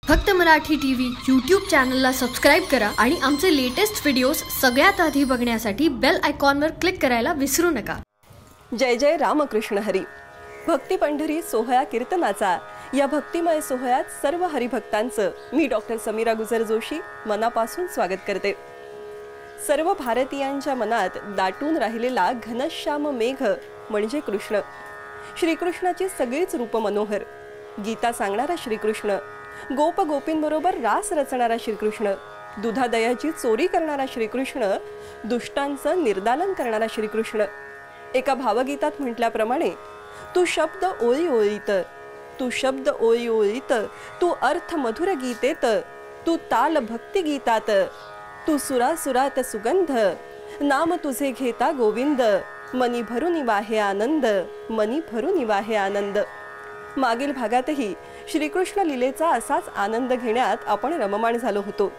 फक्त Marathi TV YouTube चॅनलला subscribe करा आणि आमचे लेटेस्ट व्हिडिओज सगळ्यात आधी बघण्यासाठी बेल आयकॉनवर क्लिक करायला विसरू नका। जय जय रामकृष्ण हरी। भक्ती पंढरी सोहळा कीर्तनाचा या भक्तिमय सोहळ्यात सर्व हरिभक्तांचं मी डॉक्टर समीरा गुजर जोशी मनापासून स्वागत करते। सर्व भारतीयांच्या मनात दाटून राहिलेला घनश्याम मेघ म्हणजे कृष्ण। श्रीकृष्णाची सगळीच रूप मनोहर, गीता सांगणारा श्रीकृष्ण, गोप गोपींबरोबर रास रचणारा श्रीकृष्ण, दुधादयाची चोरी करणारा श्रीकृष्ण, दुष्टांचं निर्दालन करणारा श्रीकृष्ण। एका भावगीतात म्हटल्याप्रमाणे तू शब्द ओळी ओळीत, तू शब्द ओळी ओळीत, तू अर्थ मधुर गीतेत, तू ताल भक्ती गीतात, तू सुरासुरात सुगंध, नाम तुझे घेता गोविंद, मनी भरून वाहे आनंद, मनी भरून वाहे आनंद। मागील भागातही श्रीकृष्ण लीलेचा असाच आनंद घेण्यात आपण रममाण झालो होतो।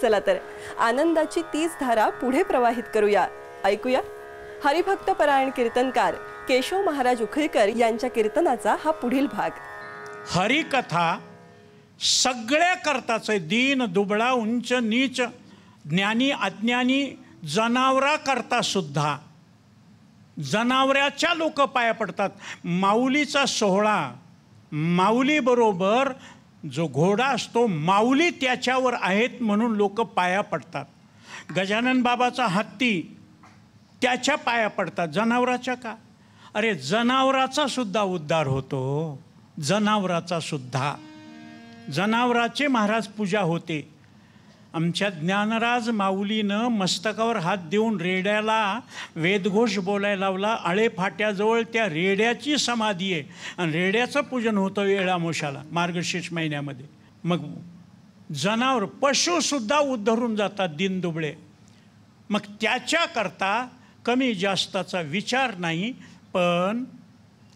चला तर आनंदाची तीच धारा पुढे प्रवाहित करूया। ऐकूया हरिभक्त परायण कीर्तनकार केशव महाराज उखळकर यांच्या कीर्तनाचा हा पुढील भाग। हरिकथा सगळ्या करताचे, दीन दुबळा उंच नीच, ज्ञानी अज्ञानी, जनावरा करता सुद्धा, जनावराच्या लोक पाया पडतात। माऊलीचा सोहळा, माऊली बरोबर जो घोडा असतो, माऊली त्याच्यावर आहेत म्हणून लोक पाया पडतात। गजानन बाबाचा हत्ती त्याच्या पाया पडतात, जनावराच्या का? अरे जनावराचा सुद्धा उद्धार होतो, जनावराचा सुद्धा, जनावराचे महाराज पूजा होते। आमच्या ज्ञानराज माऊलीनं मस्तकावर हात देऊन रेड्याला वेदघोष बोलायला लावला। आळे फाट्याजवळ त्या रेड्याची समाधी आहे आणि रेड्याचं पूजन होतं वेळामोशाला मार्गशीर्ष महिन्यामध्ये। मग जनावर पशुसुद्धा उद्धरून जातात दीनदुबळे। मग त्याच्याकरता कमी जास्ताचा विचार नाही, पण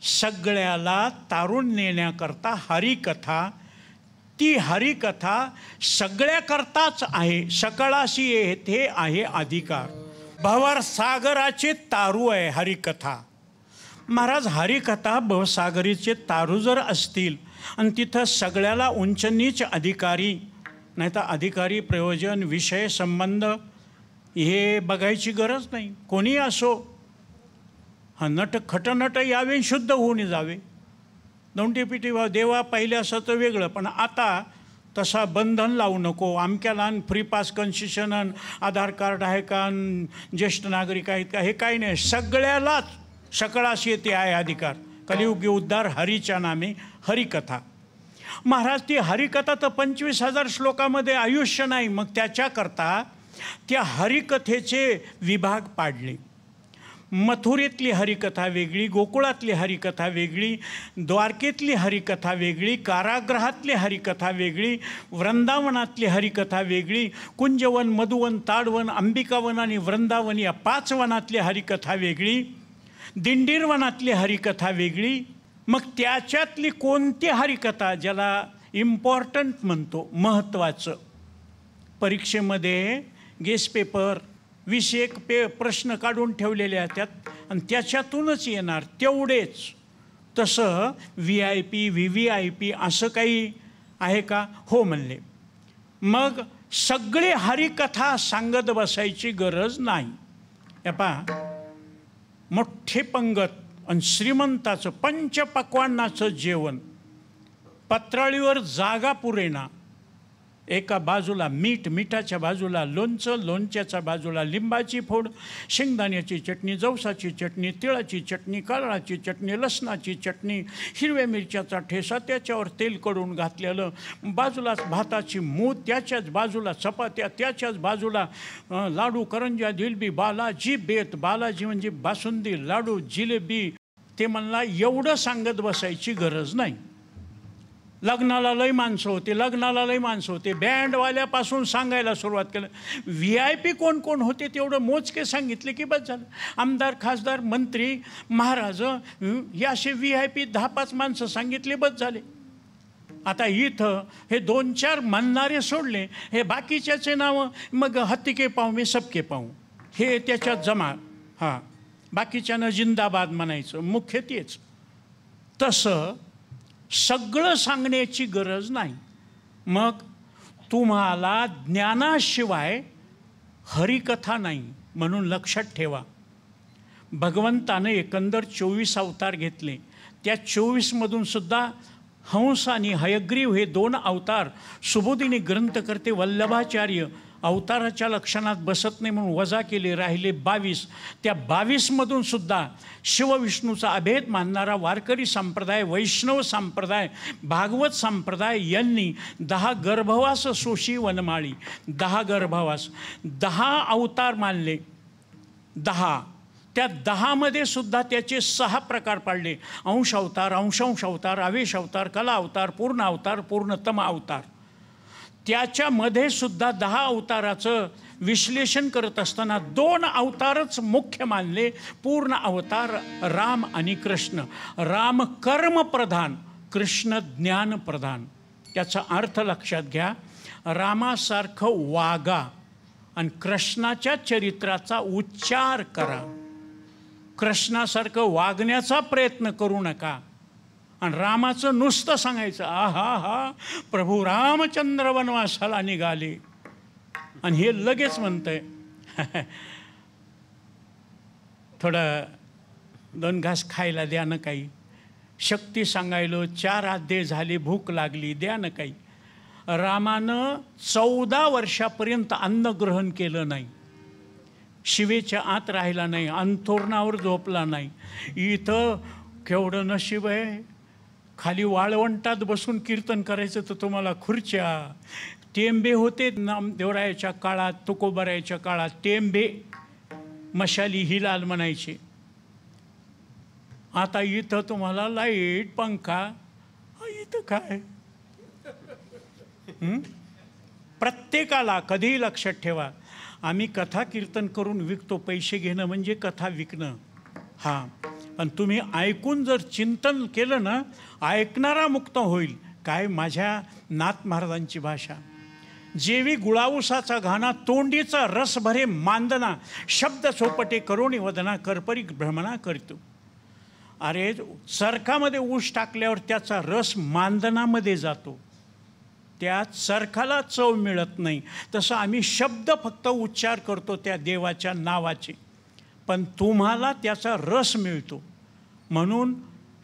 सगळ्याला तारून नेण्याकरता हरिकथा, ती हरिकथा सगळ्याकरताच आहे। सकळाशी येथे आहे अधिकार, भवर सागराचे तारू आहे हरिकथा। महाराज हरिकथा भवसागरीचे तारू जर असतील आणि तिथं सगळ्याला उंच नीच अधिकारी, नाही तर अधिकारी प्रयोजन विषय संबंध हे बघायची गरज नाही। कोणी असो, हा नट खटनट यावे शुद्ध होऊन जावे। दौंडीपिटी देवा पाहिले असं तर वेगळं, पण आता तसा बंधन लावू नको। आमक्याला फ्री पास कन्सेशन, आधार कार्ड आहे का, ज्येष्ठ नागरिक आहेत का, हे काही नाही। सगळ्यालाच सकळाशी येते आहे अधिकार। कलियुगी उद्धार हरीच्या नामे हरिकथा। महाराज ती हरिकथा तर 25,000 श्लोकामध्ये आयुष्य नाही। मग त्याच्याकरता त्या हरिकथेचे विभाग पाडले। मथुरेतली हरिकथा वेगळी, गोकुळातली हरिकथा वेगळी, द्वारकेतली हरिकथा वेगळी, कारागृहातली हरिकथा वेगळी, वृंदावनातली हरिकथा वेगळी, कुंजवन, मधुवन, ताडवन, अंबिकावन आणि वृंदावन या 5 वनातली हरिकथा वेगळी, दिंडीरवनातली हरिकथा वेगळी। मग त्याच्यातली कोणती हरिकथा ज्याला इम्पॉर्टंट म्हणतो, महत्त्वाचं, परीक्षेमध्ये गेस पेपर 21 प्रश्न काढून ठेवलेले आहेत आणि त्याच्यातूनच येणार तेवढेच। तसं VIP VVIP असं काही आहे का? हो म्हणले। मग सगळे हरिकथा सांगत बसायची गरज नाही। हे पहा, मोठे पंगत आणि श्रीमंताचं पंचपक्वान्नाचं जेवण, पत्राळीवर जागा पुरेना, एका बाजूला मीठ, मिठाच्या बाजूला लोणचं, लोणच्याच्या बाजूला लिंबाची फोड, शेंगदाण्याची चटणी, जवसाची चटणी, तिळाची चटणी, कारळाची चटणी, लसणाची चटणी, हिरव्या मिरच्याचा ठेसा, त्याच्यावर तेल कडून घातलेलं, बाजूलाच भाताची मूठ, त्याच्याच बाजूला चपात्या, त्याच्याच बाजूला लाडू, करंज्या, जिलेबी, बालाजी बेत, बालाजी म्हणजे बासुंदी, लाडू, जिलेबी। ते म्हणला एवढं सांगत बसायची गरज नाही। लग्नाला लई माणसं होते, लग्नाला लई माणसं होते, बँडवाल्यापासून सांगायला सुरुवात केलं। VIP कोण कोण होते तेवढं मोजके सांगितले की बस झालं। आमदार, खासदार, मंत्री, महाराज या असे VIP 10-5 माणसं सांगितले बस झाले। आता इथं हे 2-4 म्हणणारे सोडले, हे बाकीच्याचे नावं मग हत्ती के पाहू मी सबके पाहू हे त्याच्यात जमा। हां, बाकीच्यानं जिंदाबाद म्हणायचं, मुख्य तेच। तसं सगळं सांगण्याची गरज नाही। मग तुम्हाला ज्ञानाशिवाय हरिकथा नाही, म्हणून लक्षात ठेवा. भगवंताने एकंदर 24 अवतार घेतले. त्या 24मधून सुद्धा हंस आणि हयग्रीव हे 2 अवतार सुबोधिनी ग्रंथकर्ते वल्लभाचार्य अवताराच्या लक्षणात बसत नाही म्हणून वजा केले, राहिले 22. त्या 22मधून सुद्धा शिवविष्णूचा अभेद मानणारा वारकरी संप्रदाय, वैष्णव संप्रदाय, भागवत संप्रदाय यांनी 10 गर्भवास सोशी वनमाळी, 10 गर्भवास, 10 अवतार मानले. 10 त्या 10मध्ये सुद्धा त्याचे 6 प्रकार पाडले. अंश अवतार, अंशांश अवतार, आवेश अवतार, कला अवतार, पूर्ण अवतार, पूर्णतम अवतार. त्याच्यामध्ये सुद्धा 10 अवताराचं विश्लेषण करत असताना 2 अवतारच मुख्य मानले. पूर्ण अवतार राम आणि कृष्ण. राम कर्म प्रधान, कृष्ण ज्ञान प्रधान. त्याचा अर्थ लक्षात घ्या. रामासारखं वागा आणि कृष्णाच्या चरित्राचा उच्चार करा. कृष्णासारखं वागण्याचा प्रयत्न करू नका. आणि रामाचं नुसतं सांगायचं, आहा हा प्रभू रामचंद्र वनवासाला निघाले, आणि हे लगेच म्हणतंय थोडं 2 घास खायला द्या ना काही, शक्ती सांगायलो, 4 अध्याय झाले, भूक लागली, द्या ना काही. रामानं 14 वर्षापर्यंत अन्न ग्रहण केलं नाही, शिवेच्या आत राहिला नाही, अंथोरणावर झोपला नाही. इथं केवढं नशीब आहे, खाली वाळवंटात बसून कीर्तन करायचं तर तुम्हाला खुर्च्या. टेंबे होते नामदेवरायाच्या काळात, तुकोबारायाच्या काळात टेंबे, मशाली हिलाल म्हणायचे. आता इथं तुम्हाला लाईट, पंखा, इथं काय. प्रत्येकाला कधीही लक्षात ठेवा, आम्ही कथा कीर्तन करून विकतो, पैसे घेणं म्हणजे कथा विकणं. हां, पण तुम्ही ऐकून जर चिंतन केलं ना, ऐकणारा मुक्त होईल. काय माझ्या नाथ महाराजांची भाषा, जेवी गुळाऊसाचा घाना, तोंडीचा रस भरे मांदना, शब्द चोपटे करोणी वदना, करपरी भ्रमणा करतो. अरे चरखामध्ये ऊस टाकल्यावर त्याचा रस मांदनामध्ये जातो, त्या चरखाला चव मिळत नाही. तसं आम्ही शब्द फक्त उच्चार करतो त्या देवाच्या नावाचे, पण तुम्हाला त्याचा रस मिळतो. म्हणून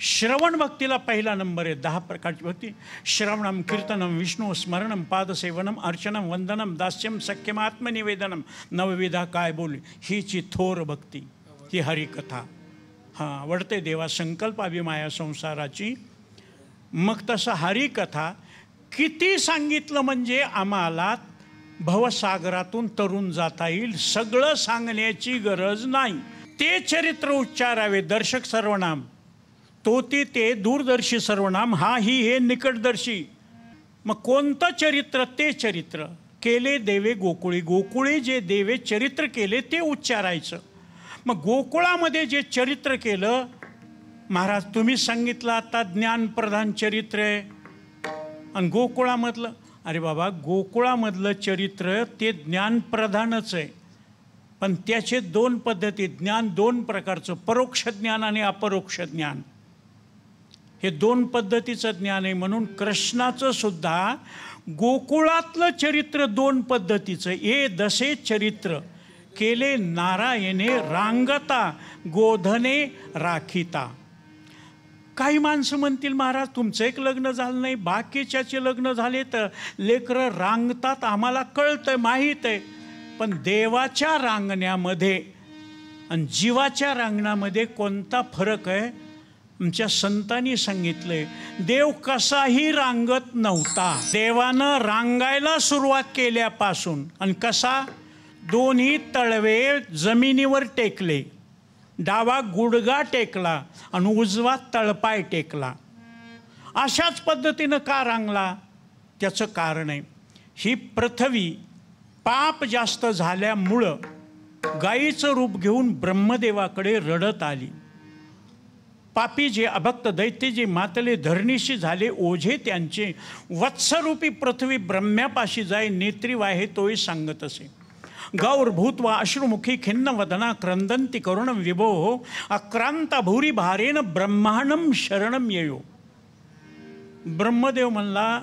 श्रवण भक्तीला पहिला नंबर आहे. 10 प्रकारची भक्ती. श्रवणम, कीर्तनम, विष्णू स्मरणम, पादसेवनम, अर्चनम, वंदनम, दास्यम, सख्यम, आत्मनिवेदनम, नवविधा काय बोल, हीची थोर भक्ती, ही हरिकथा. हां, आवडते देवा संकल्प अभिमाया संसाराची. मग तसं हरिकथा किती सांगितलं म्हणजे आम्हाला भवसागरातून तरुण जाता येईल. सगळं सांगण्याची गरज नाही. ते चरित्र उच्चारावे. दर्शक सर्वनाम, तो ते दूरदर्शी सर्वनाम, हा ही हे निकटदर्शी. मग कोणतं चरित्र? ते चरित्र केले देवे गोकुळी. गोकुळी जे देवे चरित्र केले ते उच्चारायचं. मग गोकुळामध्ये जे चरित्र केलं, महाराज तुम्ही सांगितलं आता ज्ञानप्रधान चरित्र आहे, आणि गोकुळामधलं, अरे बाबा गोकुळामधलं चरित्र ते ज्ञानप्रधानच आहे, पण त्याचे 2 पद्धती. ज्ञान 2 प्रकारचं, परोक्ष ज्ञान आणि अपरोक्ष ज्ञान, हे 2 पद्धतीचं ज्ञान आहे. म्हणून कृष्णाचं सुद्धा गोकुळातलं चरित्र 2 पद्धतीचं. ए दसे चरित्र केले नारायणे, रांगता गोधने राखिता. काही माणसं म्हणतील, महाराज तुमचं एक लग्न झालं नाही, बाकीच्याचे लग्न झाले तर लेकरं रांगतात, आम्हाला कळतं, माहीत आहे. पण देवाच्या रांगण्यामध्ये आणि जीवाच्या रांगण्यामध्ये कोणता फरक आहे? आमच्या संतांनी सांगितलंय, देव कसाही रांगत नव्हता. देवानं रांगायला सुरुवात केल्यापासून, आणि कसा? 2 तळवे जमिनीवर टेकले, डावा गुडगा टेकला आणि उजवा तळपाय टेकला. अशाच पद्धतीनं का रांगला? त्याचं कारण आहे, ही पृथ्वी पाप जास्त झाल्यामुळं गायीचं रूप घेऊन ब्रह्मदेवाकडे रडत आली. पापी जे अभक्त दैत्य जे मातले धरणीशी झाले ओझे त्यांचे, वत्सरूपी पृथ्वी ब्रह्म्यापाशी जाय, नेत्री वाहे तोही सांगत असे. गौर भूतवा अश्रुमुखी खिन्न वदना, क्रंदंती करुणम विभो, अक्रांता भूरी भारेन ब्रह्मांडम शरणम येयो. ब्रह्मदेव म्हणला,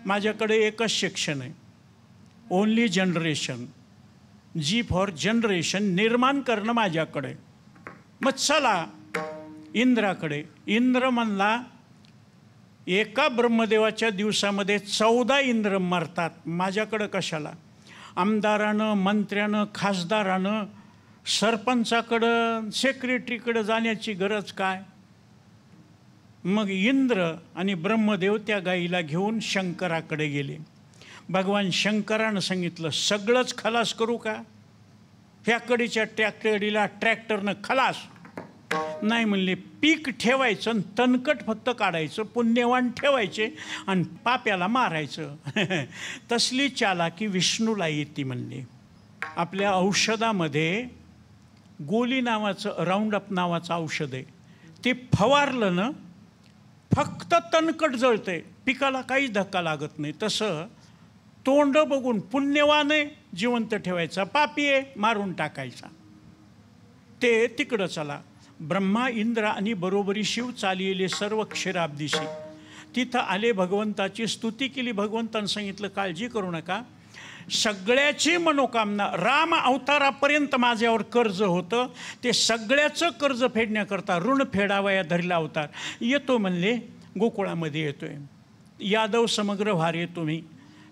माझ्याकडे एकच सेक्शन आहे, only generation, G for generation, निर्माण करणं माझ्याकडे. मग चला इंद्राकडे. इंद्र म्हणला एका ब्रह्मदेवाच्या दिवसामध्ये 14 इंद्र मरतात, माझ्याकडं कशाला? आमदारानं, मंत्र्यानं, खासदारानं, सरपंचाकडं, सेक्रेटरीकडं जाण्याची गरज काय? मग इंद्र आणि ब्रह्मदेव त्या गाईला घेऊन शंकराकडे गेले. भगवान शंकरानं सांगितलं सगळंच खलास करू का? ह्या कडीच्या ट्रॅक्टरीला ट्रॅक्टरनं खलास नाही म्हणले. पीक ठेवायचं आणि तणकट फक्त काढायचं, पुण्यवान ठेवायचे आणि पाप्याला मारायचं. तसली चालाकी विष्णूला येते म्हणले. आपल्या औषधामध्ये गोली नावाचं, राऊंडअप नावाचं औषध आहे, ते फवारलं ना फक्त तणकट जळते, पिकाला काहीच धक्का लागत नाही. तसं तोंड बघून पुण्यवान आहे जिवंत ठेवायचा, पापी आहे मारून टाकायचा. ते तिकडं चला. ब्रह्मा, इंद्र आणि बरोबरी शिव चाललेले सर्व क्षीराब्दीशी तिथं आले. भगवंताची स्तुती केली. भगवंतानं सांगितलं काळजी करू नका, सगळ्याची मनोकामना, राम अवतारापर्यंत माझ्यावर कर्ज होतं, ते सगळ्याचं कर्ज फेडण्याकरता ऋण फेडावया धरला अवतार येतो म्हणले. गोकुळामध्ये येतोय. यादव समग्र भार तुम्ही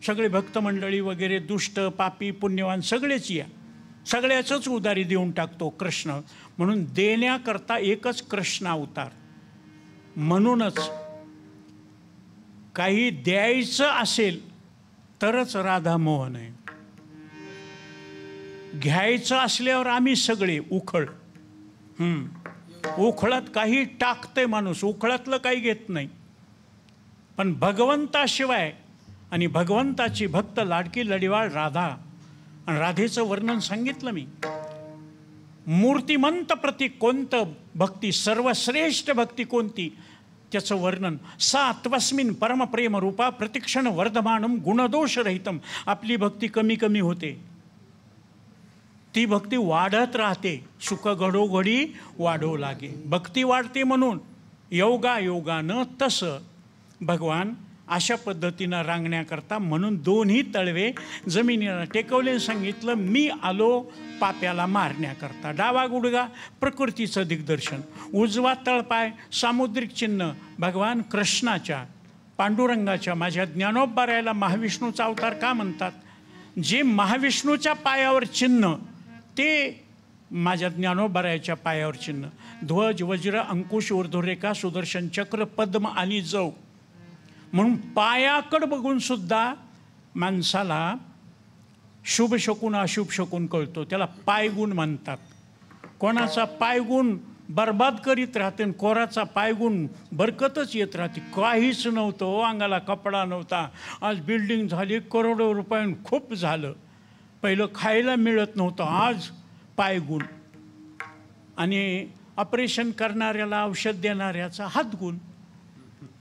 सगळे भक्तमंडळी वगैरे, दुष्ट पापी पुण्यवान सगळेच या, सगळ्याचंच उदारी देऊन टाकतो कृष्ण. म्हणून देण्याकरता एकच कृष्ण अवतार. म्हणूनच काही द्यायचं असेल तरच राधा मोहन आहे. घ्यायचं असल्यावर आम्ही सगळे उखळ. उखळात काही टाकते माणूस, उखळातलं काही घेत नाही. पण भगवंताशिवाय आणि भगवंताची भक्त लाडकी लढीवाळ राधा, आणि राधेचं वर्णन सांगितलं मी. मूर्तिमंत प्रतीक कोणतं भक्ती, सर्वश्रेष्ठ भक्ती कोणती, त्याचं वर्णन. सा त्वस्मिन् परमप्रेम रूपा प्रतिक्षण वर्धमानम गुणदोषरहितम. आपली भक्ती कमी कमी होते, ती भक्ती वाढत राहते. सुख घडोघडी वाढो लागे. भक्ती वाढते म्हणून योगायोगानं तसं भगवान अशा पद्धतीनं रांगण्याकरता म्हणून दोन्ही तळवे जमिनीला टेकवले. सांगितलं मी आलो पाप्याला मारण्याकरता. डावा गुडगा प्रकृतीचं दिग्दर्शन, उजवा तळपाय सामुद्रिक चिन्ह भगवान कृष्णाच्या, पांडुरंगाच्या. माझ्या ज्ञानोबरायाला महाविष्णूचा अवतार का म्हणतात? जे महाविष्णूच्या पायावर चिन्ह ते माझ्या ज्ञानोबरायाच्या पायावर चिन्ह. ध्वज, वज्र, अंकुश, ऊर्ध्वरेखा, सुदर्शन चक्र, पद्म आणि जव. म्हणून पायाकडे बघून सुद्धा माणसाला शुभ शकून अशुभ शकून कळतो. त्याला पायगुण म्हणतात. कोणाचा पायगुण बर्बाद करीत राहते आणि कोणाचा पायगुण बरकतच येत राहते. काहीच नव्हतं, अंगाला कपडा नव्हता, आज बिल्डिंग झाली, करोडो रुपयांनी खूप झालं. पहिलं खायला मिळत नव्हतं, आज पायगुण. आणि ऑपरेशन करणाऱ्याला औषध देणाऱ्याचा हातगुण.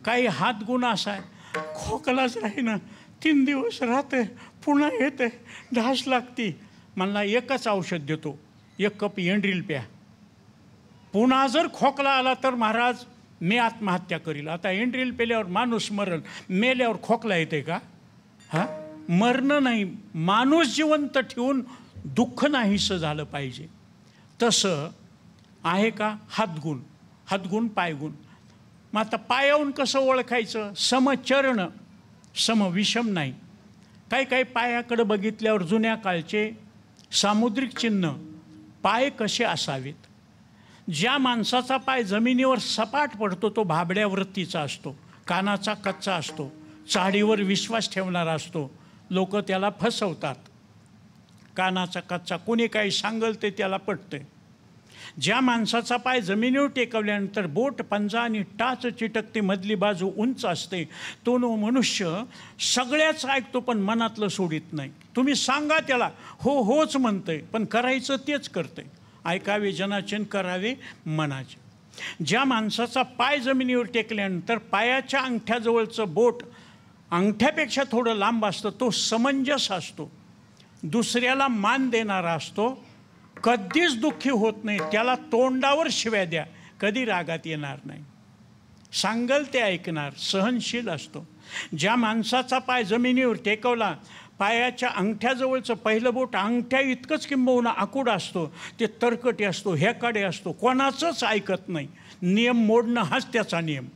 काही हातगुण असा आहे, खोकलाच राहीना, 3 दिवस राहते, पुन्हा येते, ढास लागती. मला एकच औषध देतो, 1 कप एंड्रील प्या. पुन्हा जर खोकला आला तर महाराज मी आत्महत्या करील. आता एंड्रील पेल्यावर माणूस मरण, मेल्यावर खोकला येते का? मरणं नाही, माणूस जिवंत ठेवून दुःख नाहीसं झालं पाहिजे. तसं आहे का हातगुण, हातगुण पायगुण. मग आता पायावून कसं ओळखायचं? समचरण, सम विषम नाही. काही पायाकडे बघितल्यावर जुन्या काळचे सामुद्रिक चिन्ह पाय कसे असावेत. ज्या माणसाचा पाय जमिनीवर सपाट पडतो तो भाबड्या वृत्तीचा असतो, कानाचा कच्चा असतो, चाडीवर विश्वास ठेवणारा असतो. लोक त्याला फसवतात. कानाचा कच्चा, कोणी काही सांगल ते त्याला पटते. ज्या माणसाचा पाय जमिनीवर टेकवल्यानंतर बोट, पंजा आणि टाच चिटकते, मधली बाजू उंच असते, तो मनुष्य सगळ्याच ऐकतो पण मनातलं सोडित नाही. तुम्ही सांगा त्याला, हो होच म्हणतंय, पण करायचं तेच करतंय. ऐकावे जनाचे, करावे मनाचे. ज्या माणसाचा पाय जमिनीवर टेकल्यानंतर पायाच्या अंगठ्याजवळचं बोट अंगठ्यापेक्षा थोडं लांब असतं, तो समंजस असतो, दुसऱ्याला मान देणारा असतो, कधीच दुःखी होत नाही. त्याला तोंडावर शिव्या द्या, कधी रागात येणार नाही, सांगल ते ऐकणार, सहनशील असतो. ज्या माणसाचा पाय जमिनीवर टेकवला, पायाच्या अंगठ्याजवळचं पहिलं बोट अंगठ्या इतकंच किंबहुना आकुड असतो, ते तरकटी असतो, ह्याकडे असतो, कोणाचंच ऐकत नाही. नियम मोडणं हाच त्याचा नियम,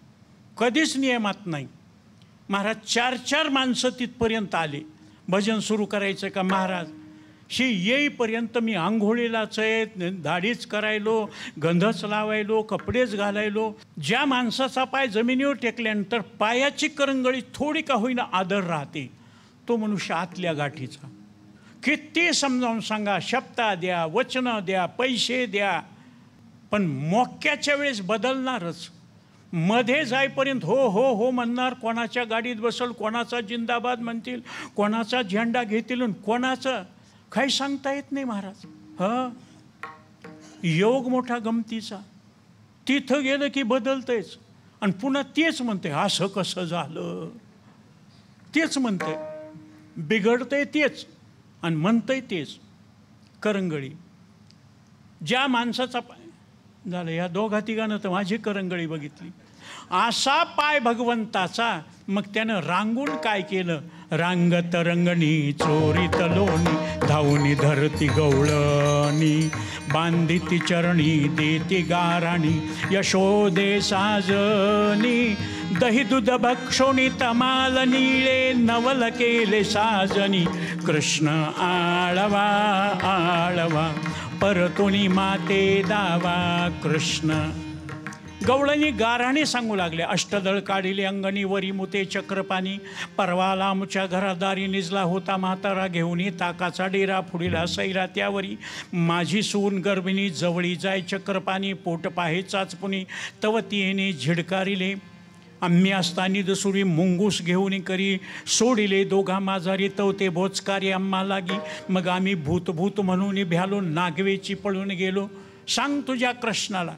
कधीच नियमात नाही. महाराज 4-4 माणसं तिथपर्यंत आले. भजन सुरू करायचं का महाराज, शी येईपर्यंत मी आंघोळीलाच आहे, दाढीच करायलो, गंधच लावायलो, कपडेच घालायलो. ज्या माणसाचा पाय जमिनीवर टेकल्यानंतर पायाची करंगळी थोडी का होईना आदर राहते, तो मनुष्य आतल्या गाठीचा. किती समजावून सांगा, शब्दा द्या, वचनं द्या, पैसे द्या, पण मोक्याच्या वेळेस बदलणारच. मध्ये जाईपर्यंत हो हो हो म्हणणार, कोणाच्या गाडीत बसल, कोणाचा जिंदाबाद म्हणतील, कोणाचा झेंडा घेतील, कोणाचं काही सांगता येत नाही महाराज. योग मोठा गमतीचा. तिथं गेलं की बदलतंयच आणि पुन्हा तेच म्हणते, असं कसं झालं, तेच म्हणते, बिघडतंय तेच आणि म्हणतंय तेच. करंगळी ज्या माणसाचा पाय झालं, या दोघा तिघानं तर माझी करंगळी बघितली. असा पाय भगवंताचा. मग त्यानं रांगून काय केलं, रांगत रंगणी चोरीत लोणी, धावणी धरती गवळणी, बांधिती चरणी देती गाराणी, यशोदे साजनी, दही दूध भक्षोणी तमाल निळे, नवल केले साजनी, कृष्ण आळवा आळवा, परतुनी माते दावा कृष्ण. गवळणी गाराणी सांगू लागले, अष्टदळ काढिले अंगणी, वरी मुते चक्रपाणी, परवाला आमच्या घरादारी, निजला होता म्हातारा घेऊन, ताकाचा डेरा फुडिला सैरा त्यावरी, माझी सून गर्भिणी, जवळी जाय चक्रपाणी, पोट पाहे चाचपुनी, तव तिने झिडकारिले, आम्ही असतानी दसुरी, मुंगूस घेऊन करी, सोडिले दोघा माझारी, तवते बोचकारी आम्हा लागी, मग आम्ही भूतभूत म्हणून भ्यालो, नागवेची पळून गेलो. सांग तुझ्या कृष्णाला.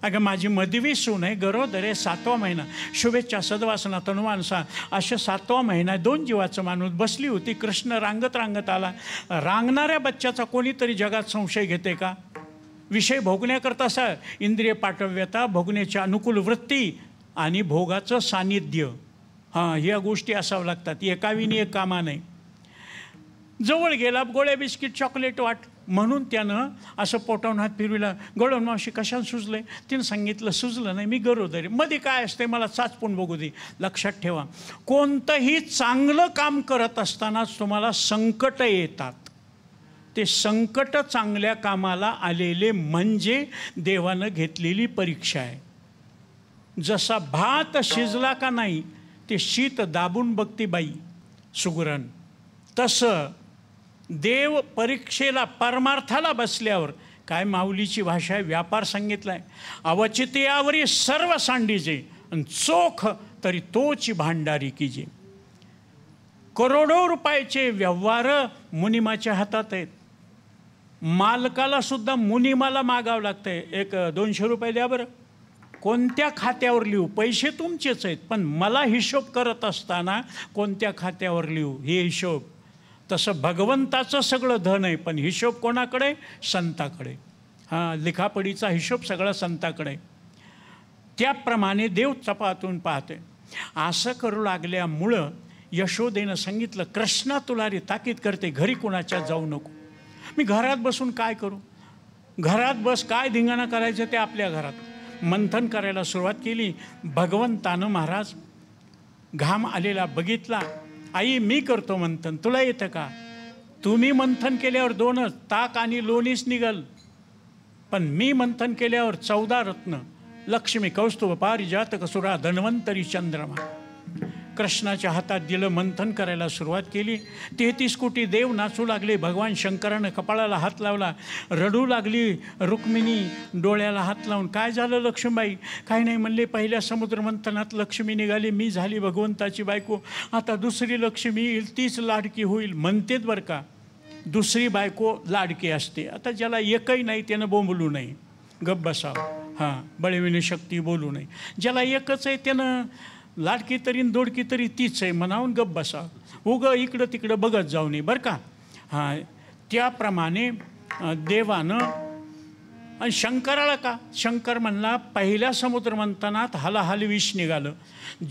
अगं माझी मधवी सून आहे, गरोदर आहे, 7वा महिना, शुभेच्छा सद्वासना तनुमानसा. अशा 7वा महिना 2 जीवाचं माणूस बसली होती. कृष्ण रांगत रांगत आला. रांगणाऱ्या बच्च्याचा कोणीतरी जगात संशय घेते का? विषय भोगण्याकरता असा इंद्रिय पाठव्यता, भोगण्याची अनुकूल वृत्ती आणि भोगाचं सानिध्य, ह्या गोष्टी असावं लागतात. एकाविनी एक कामा नाही. जवळ गेला, गोळ्या बिस्किट चॉकलेट वाट, म्हणून त्यानं असं पोटावून हात फिरविला. गळून मावशी कशाने सुजले? तिनं सांगितलं सुजलं नाही, मी गरोदर. मध्ये काय असते मला चाचपून बघू दे. लक्षात ठेवा, कोणतंही चांगलं काम करत असतानाच तुम्हाला संकट येतात. ते संकट चांगल्या कामाला आलेले म्हणजे देवानं घेतलेली परीक्षा आहे. जसा भात शिजला का नाही ते शीत दाबून बघती बाई सुगरण, तसं देव परीक्षेला परमार्थाला बसल्यावर काय माऊलीची भाषा आहे, व्यापार सांगितला आहे. अवचितयावरी सर्व सांडीजे आणि चोख तरी तोची भांडारी कीजे. करोडो रुपयाचे व्यवहार मुनिमाच्या हातात आहेत. मालकाला सुद्धा मुनिमाला मागावं लागतंय, 100-200 रुपये द्या बरं. कोणत्या खात्यावर लिहू? पैसे तुमचेच आहेत, पण मला हिशोब करत असताना कोणत्या खात्यावर लिहू हे हिशोब. तसं भगवंताचं सगळं धन आहे, पण हिशोब कोणाकडे? संताकडे. लिखापडीचा हिशोब सगळा संताकडे. त्याप्रमाणे देव चपातून पाहते. असं करू लागल्यामुळं यशोदेनं सांगितलं, कृष्णा तुला रे ताकीद करते, घरी कोणाच्या जाऊ नको. मी घरात बसून काय करू? घरात बस, काय धिंगाणा करायचं ते आपल्या घरात. मंथन करायला सुरुवात केली. भगवंतानं महाराज घाम आलेला बघितला. आई मी करतो मंथन, तुला येतं का? तुम्ही मंथन केल्यावर 2च ताक आणि लोणीच निघल, पण मी मंथन केल्यावर 14 रत्न, लक्ष्मी, कौस्तुभ, पारिजात, कसुरा, धन्वंतरी, चंद्रमा. कृष्णाच्या हातात दिलं. मंथन करायला सुरुवात केली. 33 कोटी देव नाचू लागले. भगवान शंकरानं कपाळाला हात लावला. रडू लागली रुक्मिणी डोळ्याला हात लावून. काय झालं लक्ष्मीबाई? काही नाही म्हणले. पहिल्या समुद्र मंथनात लक्ष्मी निघाली, मी झाली भगवंताची बायको. आता दुसरी लक्ष्मी येईल, तीच लाडकी होईल म्हणतेत बरं का. दुसरी बायको लाडकी असते. आता ज्याला एकही नाही त्यानं बोंबलू नये, गप बसावं. बळविणी शक्ती बोलू नये. ज्याला एकच आहे त्यानं लाडकी तरी दोडकी तरी तीच आहे म्हणावून गप बसा. उगं इकडं तिकडं बघत जाऊ नये बरं का. त्याप्रमाणे देवानं आणि शंकराला का? शंकर म्हणला पहिल्या समुद्रमंथनात हलाहल विष निघालं,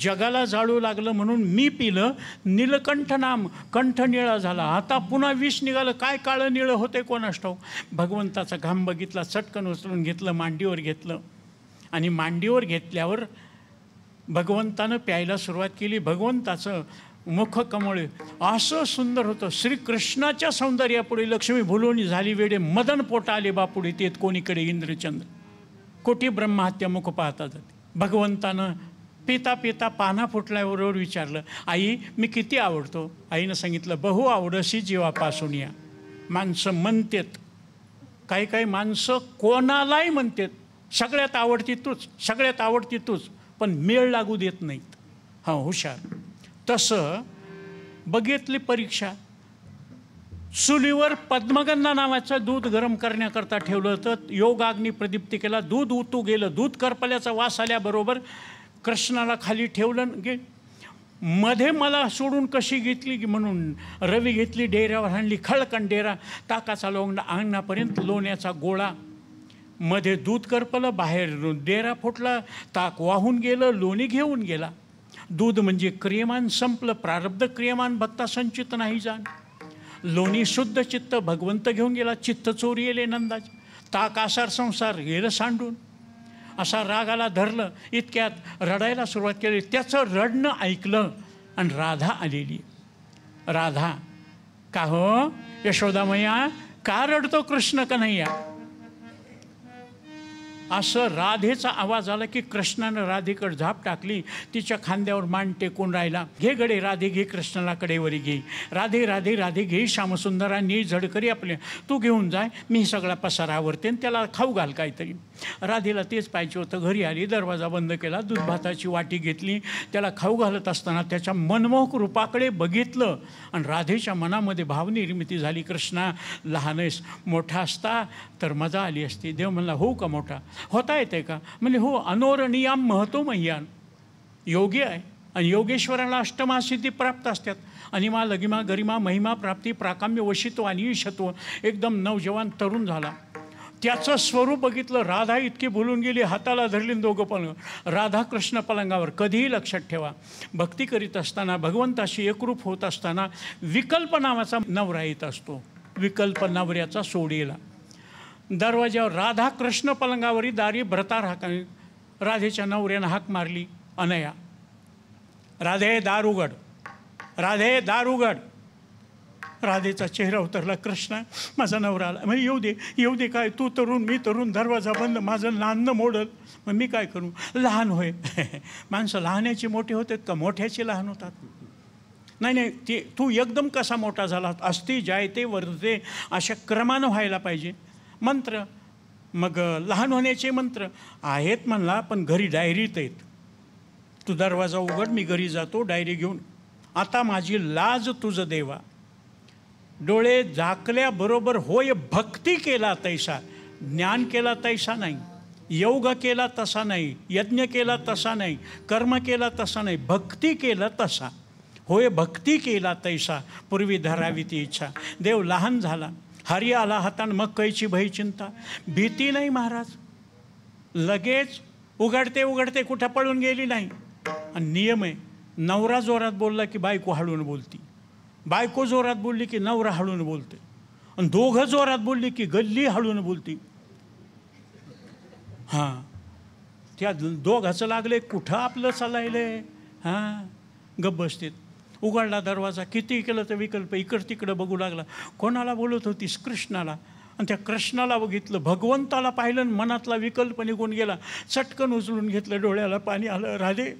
जगाला जाळू लागलं म्हणून मी पिलं, नीलकंठ नाम, कंठ निळा झाला, आता पुन्हा विष निघालं, काय काळं निळं होते कोणास ठाऊक. भगवंताचा घाम बघितला, चटकन उचलून घेतलं, मांडीवर घेतलं आणि मांडीवर घेतल्यावर भगवंतानं प्यायला सुरुवात केली. भगवंताचं मुख कमळ असं सुंदर होतं. श्रीकृष्णाच्या सौंदर्यापुढे लक्ष्मी भुलोनी झाली वेडे, मदन पोटा आले बापुढे, तेत कोणीकडे इंद्रचंद्र, कोटी ब्रह्महत्या मुख पाहता जाते. भगवंतानं पिता पिता पाना फुटल्याबरोबर विचारलं, आई मी किती आवडतो? आईनं सांगितलं, बहु आवडसी जीवापासून या. माणसं म्हणतात, काही काही माणसं कोणालाही म्हणतात, सगळ्यात आवडती तूच, सगळ्यात आवडती तूच, पण मेळ लागू देत नाहीत. हां, हुशार. तसं बघितली परीक्षा. चुलीवर पद्मगंधा नावाचं दूध गरम करण्याकरता ठेवलं तर योगाग्नी प्रदीप्ती केला, दूध उतू गेलं. दूध करपल्याचा वास आल्याबरोबर कृष्णाला खाली ठेवलं. मध्ये मला सोडून कशी घेतली की म्हणून रवी घेतली, डेऱ्यावर आणली, खळकण डेरा, ताकाचा लोंगडा अंगणापर्यंत, लोण्याचा गोळा. मध्ये दूध करपलं, बाहेर डेरा फुटला, ताक वाहून गेलं, लोणी घेऊन गेला. दूध म्हणजे क्रियमान संपलं, प्रारब्ध क्रियमान भक्ता संचित नाही जाण. लोणी शुद्ध चित्त भगवंत घेऊन गेला, चित्त चोरी येले नंदाचे. ताक आसार संसार गेलं सांडून. असा रागाला धरलं, इतक्यात रडायला सुरुवात केली. त्याचं रडणं ऐकलं आणि राधा आलेली. राधा, का हो यशोदामय्या, का रडतो कृष्ण कन्हैया? असं राधेचा आवाज आला की कृष्णानं राधेकडे झाप टाकली, तिच्या खांद्यावर मान टेकून राहिला. घे गडे राधे घे, कृष्णाला कडेवरी घे. राधे राधे राधे घे, श्यामसुंदरा नी झडकरी आपले, तू घेऊन जाय, मी सगळा पसारा आवरते आणि त्याला खाऊ घाल काहीतरी. राधेला तेच पाहिजे होतं. घरी आली, दरवाजा बंद केला, दूध भाताची वाटी घेतली, त्याला खाऊ घालत असताना त्याच्या मनमोहक रूपाकडे बघितलं आणि राधेच्या मनामध्ये भावनिर्मिती झाली. कृष्णा लहान आहेस, मोठा असता तर मजा आली असती. देव म्हणला, हो का मोठा? होता येते का? म्हणजे हो, अनोरणीयाम महतो मह्यान. योगी आहे आणि योगेश्वराला अष्टमासिद्धी प्राप्त असतात. अनिमा लगिमा गरिमा महिमा प्राप्ती प्राकाम्य वशित्व आणि ईशत्व. एकदम नवजवान तरुण झाला. त्याचं स्वरूप बघितलं. राधा इतकी बोलून गेली, हाताला धरली दोघं पलंग. राधा कृष्ण पलंगावर. कधीही लक्षात ठेवा, भक्ती करीत असताना, भगवंताशी एकरूप होत असताना विकल्प नावाचा नवरा येत असतो. विकल्प नवऱ्याचा सोडेला. दरवाज्यावर राधा कृष्ण पलंगावरी दारी भ्रतार हाक. राधेच्या नवऱ्यानं हाक मारली, अनया, राधे दार उघड, राधे दार उघड. राधेचा चेहरा उतरला. कृष्णा, माझा नवरा आला. म्हणजे येऊ दे, येऊ दे. काय तू तरुण, मी तरुण, दरवाजा बंद, माझं लहान मोडल, मग मी काय करू? लहान होय. माणसं लहानाची मोठे होतात का मोठ्याची लहान होतात? नाही नाही, ते तू एकदम कसा मोठा झाला? अस्ति जायते वर्धते, अशा क्रमानं व्हायला पाहिजे. मंत्र, मग लहान होण्याचे मंत्र आहेत म्हणला, पण घरी डायरीत आहेत. तू दरवाजा उघड, मी घरी जातो डायरी घेऊन. आता माझी लाज तुझं देवा. डोळे झाकल्याबरोबर होय भक्ती केला तैसा, ज्ञान केला तैसा नाही, योग केला तसा नाही, यज्ञ केला तसा नाही, कर्म केला तसा नाही, भक्ती केला तसा. होय भक्ती केला तैसा, पूर्वी धरावी ती इच्छा. देव लहान झाला, हरी आला हातान, मग कैची भय चिंता. भीती नाही महाराज, लगेच उघडते उघडते, कुठं पळून गेली नाही. आणि नियम आहे, नवरा जोरात बोलला की बायको हळून बोलती, बायको जोरात बोलली की नवरा हळून बोलते, आणि दोघं जोरात बोलली की गल्ली हळून बोलती. हां, त्या दोघाचं लागले, कुठं आपलं चालायलंय. हां, गप्प बसतेत. उघडला दरवाजा, किती केलं तर विकल्प, इकडं तिकडं बघू लागला. कोणाला बोलत होतीस? कृष्णाला. आणि त्या कृष्णाला बघितलं, भगवंताला पाहिलं, मनातला विकल्प निघून गेला. चटकन उचलून घेतलं, डोळ्याला पाणी आलं. राधे,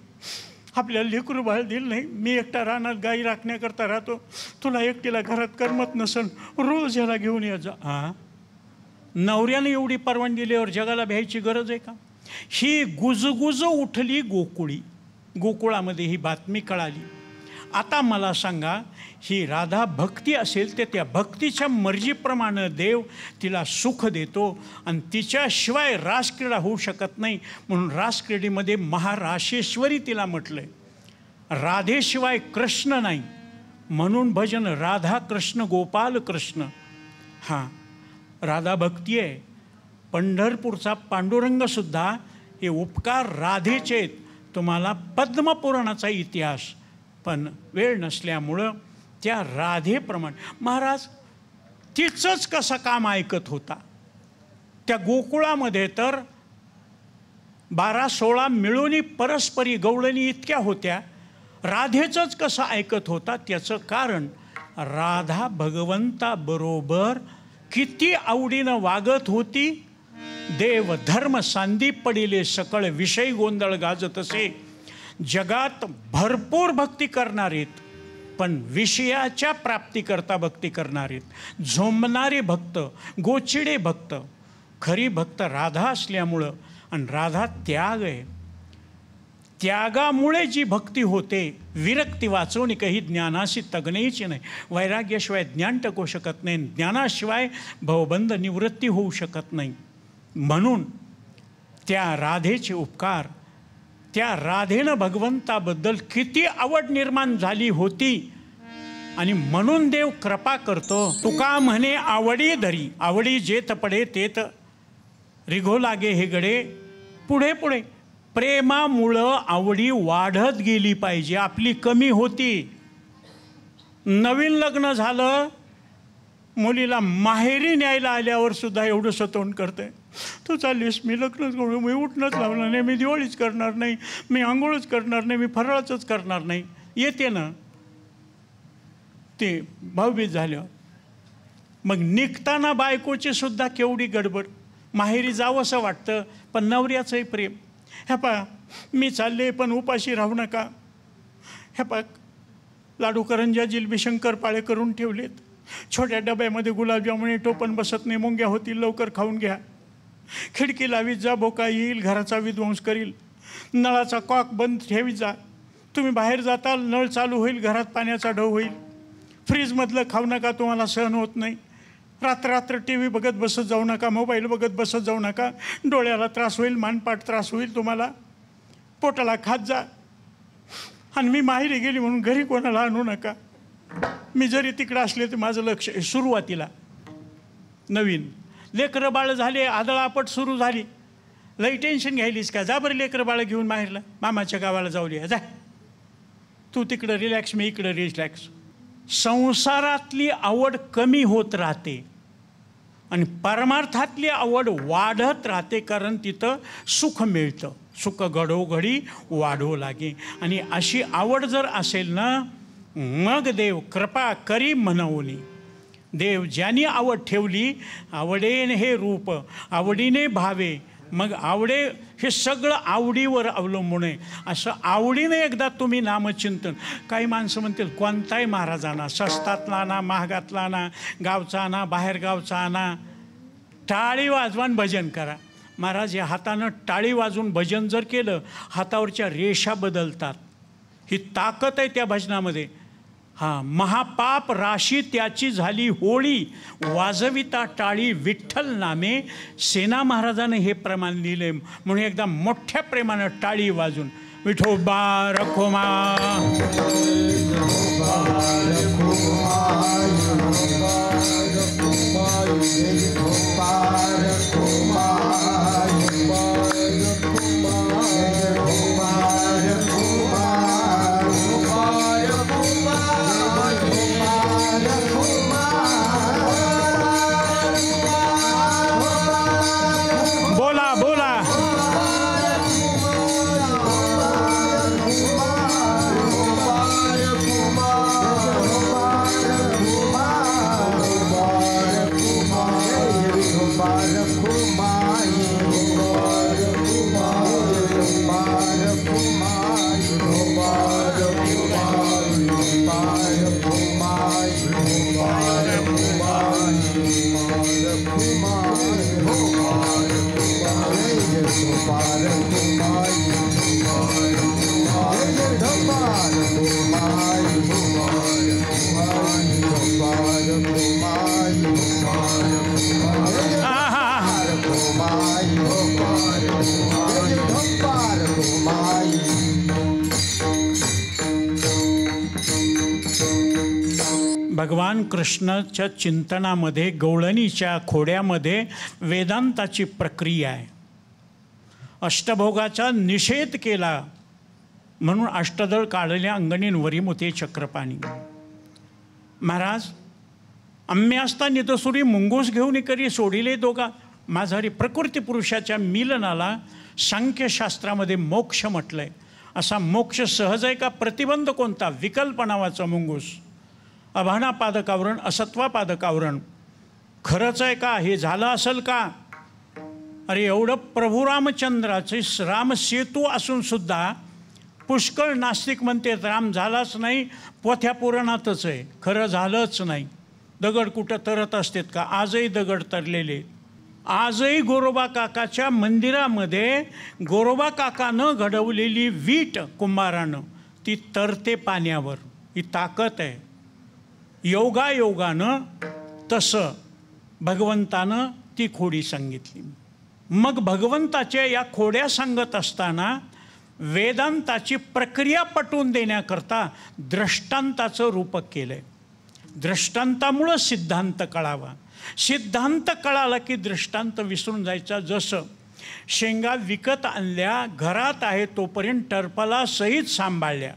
आपल्याला लेकरू बाळ दिलं नाही, मी एकटा रानात गाई राखण्याकरता राहतो, तुला एकटीला घरात करमत नसन, रोज ह्याला घेऊन या जा. हां, नवऱ्याने एवढी परवानगी दिल्यावर जगाला भ्यायची गरज आहे का? ही गुजगुज उठली गोकुळी. गोकुळामध्ये ही बातमी कळाली. आता मला सांगा, ही राधा भक्ती असेल तर त्या भक्तीच्या मर्जीप्रमाणे देव तिला सुख देतो, आणि तिच्याशिवाय रासक्रीडा होऊ शकत नाही. म्हणून रासक्रीडेमध्ये महाराशेश्वरी तिला म्हटलंय. राधेशिवाय कृष्ण नाही, म्हणून भजन राधा कृष्ण गोपाल कृष्ण. हां, राधा भक्ती आहे, पंढरपूरचा पांडुरंगसुद्धा हे उपकार राधेचे आहेत. तुम्हाला पद्मपुराणाचा इतिहास, पण वेळ नसल्यामुळं त्या राधेप्रमाणे महाराज तिचंच कसं काम ऐकत होता. त्या गोकुळामध्ये तर 12-16 मिळून परस्परी गवळणी इतक्या होत्या. राधेचंच कसं ऐकत होता त्याचं कारण राधा भगवंताबरोबर किती आवडीनं वागत होती. देव धर्म सांदी पडिले सकळ विषय गोंधळ गाजत असे. जगात भरपूर भक्ती करणारेत, पण विषयाच्या प्राप्तीकरता भक्ती करणारेत. झोंबणारे भक्त, गोचिडे भक्त. खरी भक्त राधा असल्यामुळं, आणि राधा त्याग आहे. त्यागामुळे जी भक्ती होते. विरक्ती वाचवणी काही ज्ञानाशी तगणेची नाही. वैराग्याशिवाय ज्ञान टकू शकत नाही. ज्ञानाशिवाय भवबंध निवृत्ती होऊ शकत नाही. म्हणून त्या राधेचे उपकार, त्या राधेनं भगवंताबद्दल किती आवड निर्माण झाली होती. आणि म्हणून देव कृपा करतो. तुका म्हणे आवडी धरी, आवडी जेत पडे तेत रिघो लागे हे गडे. पुढे पुढे प्रेमामुळं आवडी वाढत गेली पाहिजे. आपली कमी होती. नवीन लग्न झालं, मुलीला माहेरी न्यायला आल्यावर सुद्धा एवढं सतवण करते. तू चाललीस, मी लग्नच करू, मी उठणंच लावणार नाही, मी दिवाळीच करणार नाही, मी आंघोळच करणार नाही, मी फराळाचंच करणार नाही. येते ना ते भाऊबीज झाल्यावर. मग निघताना बायकोची सुद्धा केवढी गडबड. माहेरी जावंसं वाटतं, पण नवऱ्याचंही प्रेम. ह्या पा मी चालले पण उपाशी राहू नका. ह्या पा लाडू करंज्या जिलबी शंकरपाळे करून ठेवलेत. छोट्या डब्यामध्ये गुलाबजामुने टोपण बसत नाही, मुंग्या होतील, लवकर खाऊन घ्या. खिडकी लावीत जा, बोका येईल, घराचा विध्वंस करील. नळाचा कॉक बंद ठेवीत जा. तुम्ही बाहेर जाताल, नळ चालू होईल, घरात पाण्याचा ढव होईल. फ्रीजमधलं खाऊ नका, तुम्हाला सहन होत नाही. रात्र टी व्ही बघत बसत जाऊ नका, मोबाईल बघत बसत जाऊ नका. डोळ्याला त्रास होईल, मानपाट त्रास होईल तुम्हाला. पोटाला खात जा. आणि मी माहेरी गेली म्हणून घरी कोणाला आणू नका. मी जरी तिकडं असले तर माझं लक्ष सुरुवातीला नवीन लेकरं बाळ झाले, आदळापट सुरू झाली. लई टेन्शन घ्यायलीस का? जा बरं लेकरं बाळ घेऊन माहेरला, मामाच्या गावाला जाऊया. जा तू तिकडं रिलॅक्स, मी इकडं रिलॅक्स. संसारातली आवड कमी होत राहते आणि परमार्थातली आवड वाढत राहते. कारण तिथं सुख मिळतं. सुख घडोघडी वाढवू लागे. आणि अशी आवड जर असेल ना, मग देव कृपा करी म्हणवली. देव ज्यांनी आवड ठेवली, आवडेन हे रूप आवडीने भावे. मग आवडे हे सगळं आवडीवर अवलंबून आहे. असं आवडीने एकदा तुम्ही नामचिंतन. काही माणसं म्हणतील कोणताही महाराज आणा, स्वस्तातला आणा, महागातला आणा, गावचा आणा, बाहेरगावचा आणा, टाळी वाजवान भजन करा. महाराज या हातानं टाळी वाजवून भजन जर केलं, हातावरच्या रेषा बदलतात. ही ताकद आहे त्या भजनामध्ये. हां, महापाप राशी त्याची झाली होळी, वाजविता टाळी विठ्ठल नामे. सेना महाराजाने हे प्रमाण लिहिले. म्हणून एकदा मोठ्या प्रेमानं टाळी वाजून विठोबा रखोमा. भगवान कृष्णाच्या चिंतनामध्ये गवळणीच्या खोड्यामध्ये वेदांताची प्रक्रिया आहे. अष्टभोगाचा निषेध केला म्हणून अष्टदळ काढल्या अंगणींवरी मोते चक्रपाणी. महाराज आम्ही असता नितसुरी मुंगूस घेऊन करी सोडिले दोघा. माझारी प्रकृती पुरुषाच्या मिलनाला सांख्यशास्त्रामध्ये मोक्ष म्हटलंय. असा मोक्ष सहज आहे का? प्रतिबंध कोणता? विकल्प नावाचा मुंगूस. अभाना पादकावरण, असत्वा पादकावरण. खरंच आहे का? हे झालं असेल का? अरे एवढं प्रभू रामचंद्राचे रामसेतू असून सुद्धा पुष्कळ नास्तिक म्हणते राम झालाच नाही, पोथ्या पुराणातच आहे, खरं झालंच नाही. दगड कुठं तरत असतात का? आजही दगड तरलेले. आजही गोरोबा काकाच्या मंदिरामध्ये गोरोबा काकानं घडवलेली वीट कुंभारानं ती तरते पाण्यावर. ही ताकद आहे. योगायोगानं तसं भगवंतानं ती खोडी सांगितली. मग भगवंताच्या या खोड्या सांगत असताना वेदांताची प्रक्रिया पटवून देण्याकरता दृष्टांताचं रूपक केलं आहे. दृष्टांतामुळं सिद्धांत कळावा. सिद्धांत कळाला की दृष्टांत विसरून जायचा. जसं शेंगा विकत आणल्या, घरात आहे तोपर्यंत टरपला सहित सांभाळल्या.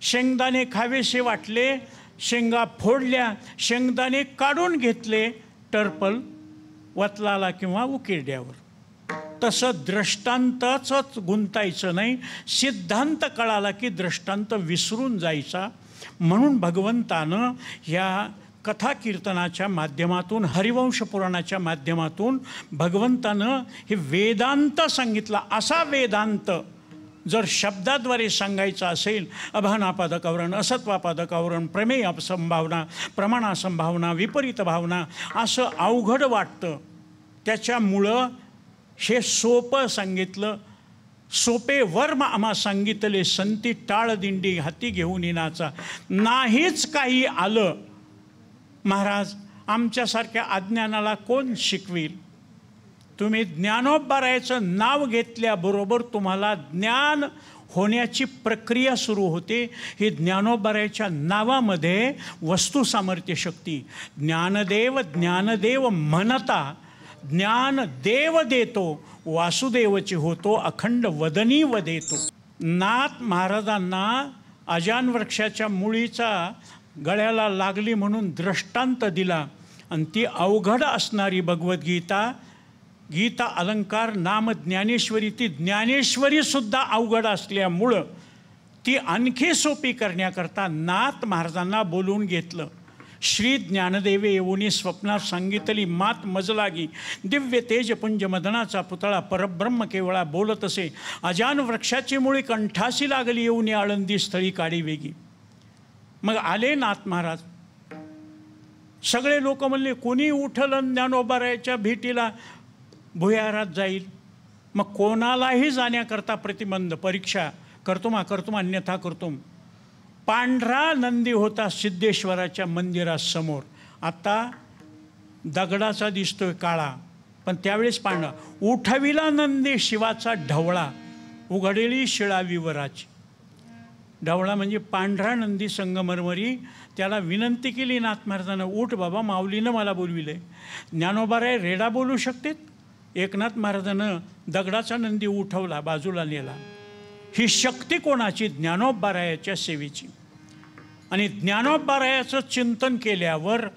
शेंगदाणे खावेसे वाटले, शेंगा फोडल्या, शेंगदाणे काढून घेतले, टरपल वतलाला किंवा उकिरड्यावर. तसं दृष्टांतच गुंतायचं नाही. सिद्धांत कळाला की दृष्टांत विसरून जायचा. म्हणून भगवंतानं ह्या कथा कीर्तनाच्या माध्यमातून, हरिवंश पुराणाच्या माध्यमातून भगवंतानं हे वेदांत सांगितला. असा वेदांत जर शब्दाद्वारे सांगायचा असेल, अभानापादकावरण, असत्वापादकावरण, प्रमेय संभावना, प्रमाणासंभावना, विपरीत भावना, असं अवघड वाटतं. त्याच्यामुळं हे सोपं सांगितलं. सोपे वर्म आम्हा सांगितले, संती टाळ दिंडी हाती घेऊन येण्याचा. नाहीच काही आलं महाराज, आमच्यासारख्या अज्ञानाला कोण शिकविल? तुम्ही ज्ञानोबरायाचं नाव घेतल्याबरोबर तुम्हाला ज्ञान होण्याची प्रक्रिया सुरू होते. ही ज्ञानोबरायाच्या नावामध्ये वस्तू सामर्थ्य शक्ती. ज्ञानदेव ज्ञानदेव म्हणता ज्ञान देव देतो, वासुदेवची होतो अखंड वदनी वदेतो. नाथ महाराजांना अजान वृक्षाच्या मुळीचा गळ्याला लागली म्हणून दृष्टांत दिला. आणि ती अवघड असणारी भगवद्गीता, गीता अलंकार नाम ज्ञानेश्वरी, ती ज्ञानेश्वरीसुद्धा अवघड असल्यामुळं ती आणखी सोपी करण्याकरता नाथ महाराजांना बोलवून घेतलं. श्री ज्ञानदेवे येऊनी स्वप्नात सांगितली मात मजलागी, दिव्य तेज पुंज मदनाचा पुतळा परब्रह्म केवळा बोलत असे. अजान वृक्षाची मुळी कंठासी लागली, येऊनी आळंदी स्थळी काढी वेगी. मग आले नाथ महाराज. सगळे लोक म्हणले कोणी उठलं ज्ञानोबरायाच्या भेटीला भुयारात जाईल. मग कोणालाही जाण्याकरता प्रतिबंध, परीक्षा करतो अन्यथा करतो. पांढरा नंदी होता सिद्धेश्वराच्या मंदिरासमोर. आता दगडाचा दिसतोय काळा, पण त्यावेळेस पांढरा. उठविला नंदी शिवाचा ढवळा, उघडेली शिळाविवराची. ढवळा म्हणजे पांढरा नंदी संगमरमरी. त्याला विनंती केली नाथ महाराजांना, उठ बाबा, माऊलीनं मला बोलविले. ज्ञानोबराय रेडा बोलू शकतेत? एकनाथ महाराजानं दगडाचा नंदी उठवला, बाजूला नेला. ही शक्ती कोणाची? ज्ञानोबरायाच्या सेवेची. आणि ज्ञानोबरायाचं चिंतन केल्यावर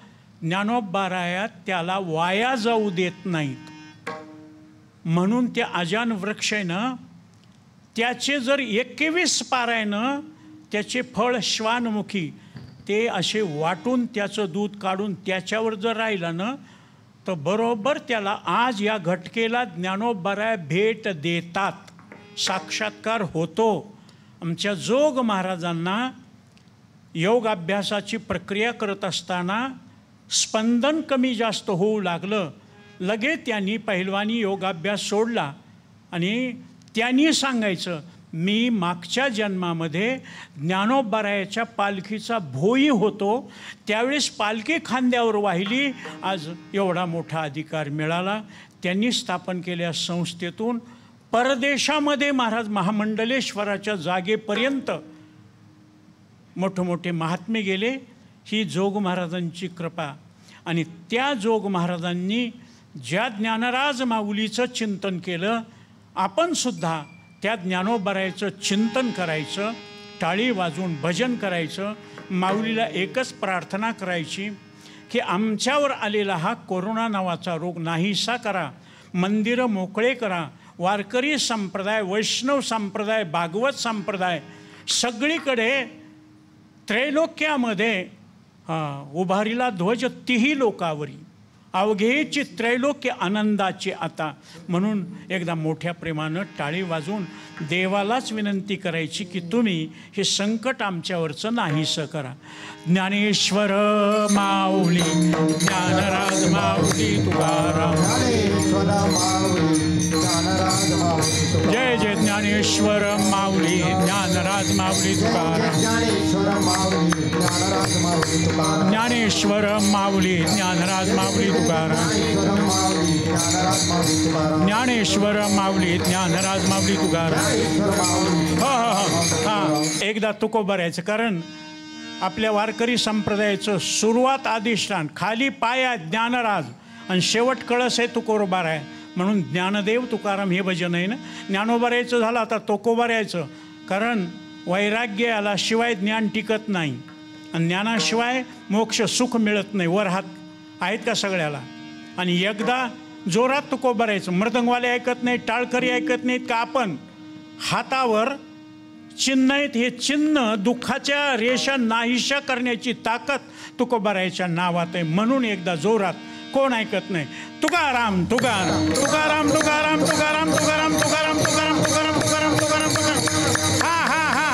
ज्ञानोबराया त्याला वाया जाऊ देत नाहीत. म्हणून त्या अजान वृक्षानं त्याचे जर 21 पारायणं त्याचे फळ श्वानमुखी, ते असे वाटून त्याचं दूध काढून त्याच्यावर जर राहिलं ना, तर बरोबर त्याला आज या घटकेला ज्ञानोबराया भेट देतात, साक्षात्कार होतो. आमच्या जोग महाराजांना योग अभ्यासाची प्रक्रिया करत असताना स्पंदन कमी जास्त होऊ लागलं. लगेच त्यांनी पहिलवानी योगाभ्यास सोडला आणि त्यांनी सांगायचं, मी मागच्या जन्मामध्ये ज्ञानोबरायाच्या पालखीचा भोई होतो, त्यावेळेस पालखी खांद्यावर वाहिली, आज एवढा मोठा अधिकार मिळाला. त्यांनी स्थापन केलेल्या संस्थेतून परदेशामध्ये महाराज महामंडलेश्वराच्या जागेपर्यंत मोठमोठे महात्मे गेले. ही जोग महाराजांची कृपा. आणि त्या जोग महाराजांनी ज्या ज्ञानराज माऊलीचं चिंतन केलं, आपणसुद्धा त्या ज्ञानोबरायचं चिंतन करायचं, टाळी वाजवून भजन करायचं, माऊलीला एकच प्रार्थना करायची की आमच्यावर आलेला हा कोरोना नावाचा रोग नाहीसा करा, मंदिरं मोकळे करा, वारकरी संप्रदाय, वैष्णव संप्रदाय, भागवत संप्रदाय सगळीकडे त्रैलोक्यामध्ये उभारीला ध्वज तिही लोकावरी, अवघेची त्रैलोक्य आनंदाची आता. म्हणून एकदा मोठ्या प्रेमानं टाळी वाजवून देवालाच विनंती करायची की तुम्ही हे संकट आमच्यावरचं नाहीसं करा. ज्ञानेश्वर माऊली, ज्ञानराज माऊली तुकाराम, जय जय ज्ञानेश्वर माऊली, ज्ञानराज माऊली तुकाराम, ज्ञानेश्वर माऊली, ज्ञानराज माऊली तुकाराम, ज्ञानेश्वर माऊली, ज्ञानराज माऊली तुकाराम. हां एकदा तुकोबा यायचं. कारण आपल्या वारकरी संप्रदायाचं सुरुवात अधिष्ठान, खाली पाया ज्ञानराज आणि शेवट कळस आहे तुकोबा आहे. म्हणून ज्ञानदेव तुकाराम हे भजन आहे ना. ज्ञानोबा यायचं झालं, आता तुकोबा यायचं. कारण वैराग्य आल्याशिवाय ज्ञान टिकत नाही आणि ज्ञानाशिवाय मोक्ष सुख मिळत नाही. वर हात आहेत का सगळ्याला? आणि एकदा जोरात तुकोबा यायचं. मृदंगवाले ऐकत नाहीत, टाळकरी ऐकत नाहीत का? आपण हातावर चिन्ह आहेत, हे चिन्ह दुःखाच्या रेषा नाहीशा करण्याची ताकद तुकोबारायच्या नावात आहे. म्हणून एकदा जोरात, कोण ऐकत नाही, तुकाराम तुकाराम तुकाराम तुकाराम तुकाराम तुकाराम तुकाराम तुकाराम तुकाराम तुकाराम तुकाराम तुकाराम. हा हा हा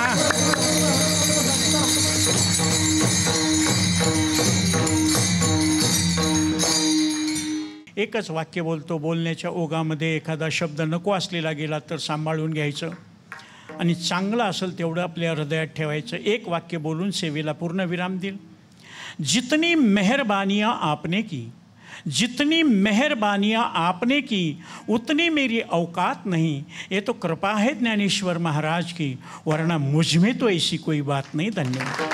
एकच वाक्य बोलतो. बोलण्याच्या ओघामध्ये एखादा शब्द नको असलेला गेला तर सांभाळून घ्यायचं आणि चांगलं असेल तेवढं आपल्या हृदयात ठेवायचं. एक वाक्य बोलून सेवेला पूर्ण विराम देईल. जितनी मेहरबानियाँ आपने की, जितनी मेहरबानियाँ आपने की, उतनी मेरी औकात नहीं. ये तो कृपा है ज्ञानेश्वर महाराज की, वरना मुझ में तो ऐसी कोई बात नहीं. धन्यवाद.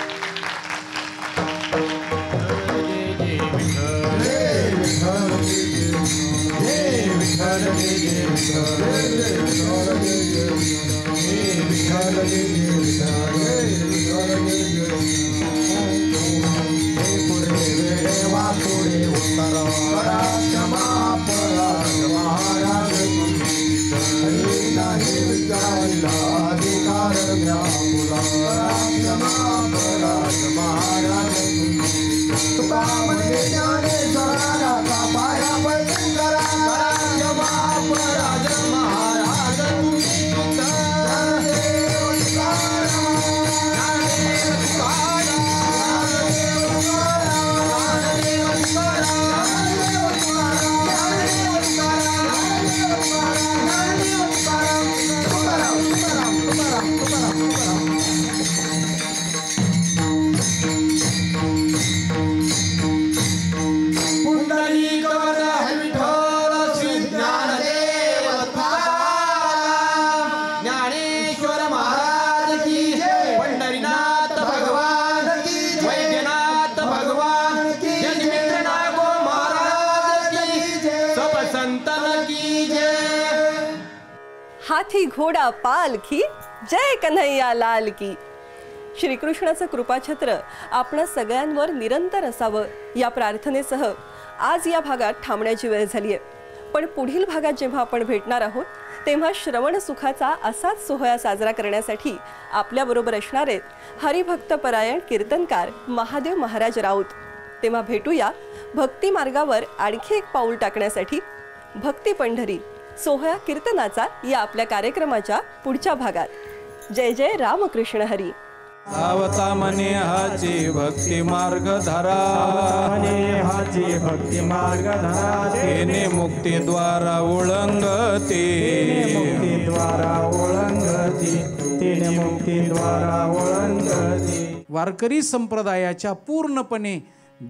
हाथी घोडा पालखी, जय कन्हैया लाल की. श्रीकृष्णाचं कृपाछत्र आपणा सगळ्यांवर निरंतर असावं या प्रार्थनेसह आज या भागात थांबण्याची वेळ झाली आहे. पण पुढील भागात जेव्हा आपण भेटणार आहोत तेव्हा श्रवण सुखाचा असाच सोहळा साजरा करण्यासाठी आपल्याबरोबर असणार आहेत हरिभक्तपरायण कीर्तनकार महादेव महाराज राऊत. तेव्हा भेटूया भक्ती मार्गावर आणखी एक पाऊल टाकण्यासाठी भक्ती पंढरी सोहळा कीर्तनाचा या आपल्या कार्यक्रमाच्या पुढच्या भागात. जय जय रामकृष्ण हरी. आवता मने हाची भक्ती मार्ग धरा, हाची भक्ती मार्ग धरा. तेने मुक्ती द्वारा ओळंगते, मुक्ती द्वारा ओळंगते, तेने मुक्ती द्वारा ओळंगते. वारकरी संप्रदायाच्या पूर्णपणे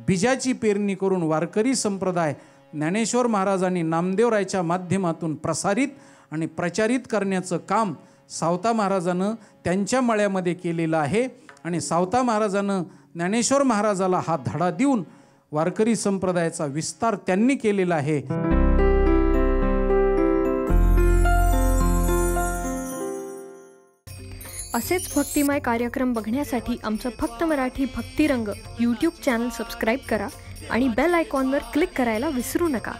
बीजाची पेरणी करून वारकरी संप्रदाय ज्ञानेश्वर महाराजांनी नामदेवरायच्या माध्यमातून प्रसारित आणि प्रचारित करण्याचं काम सावता महाराजानं त्यांच्या मळ्यामध्ये केलेलं आहे. आणि सावता महाराजानं ज्ञानेश्वर महाराजाला हा धडा देऊन वारकरी संप्रदायाचा विस्तार त्यांनी केलेला आहे. असेच भक्तिमय कार्यक्रम बघण्यासाठी आमचं फक्त मराठी भक्तिरंग यूट्यूब चॅनल सबस्क्राईब करा आणि बेल आयकॉनवर क्लिक करायला विसरू नका.